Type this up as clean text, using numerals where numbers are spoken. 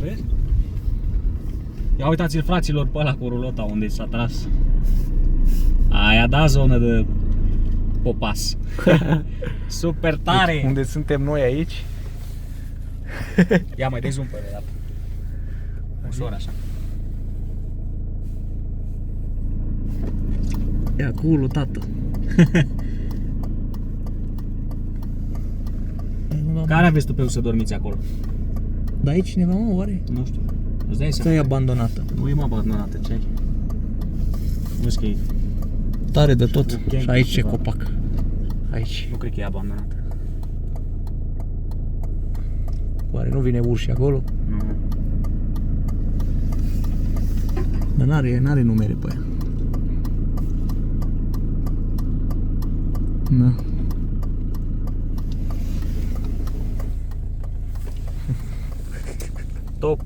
vezi? Ia uitați-l, fraților, pe ăla cu rulota unde s-a tras. Aia da zonă de popas. Super tare! Deci, unde suntem noi aici? Ia mai dai zoom pe el. Ușor așa. Ia culul, tată. Care aveți tu pe să dormiți acolo? Dar aici cineva, mă, oare? Nu știu. Îți dai Să seama? e abandonată. Nu e mă abandonată, ce ai? Nu știu că e. Tare de tot. Ok, Și aici ce ceva. copac. Aici. Nu cred că e abandonată. Oare nu vine urși acolo? Nu. Dar n-are numere pe ea. Da. Top.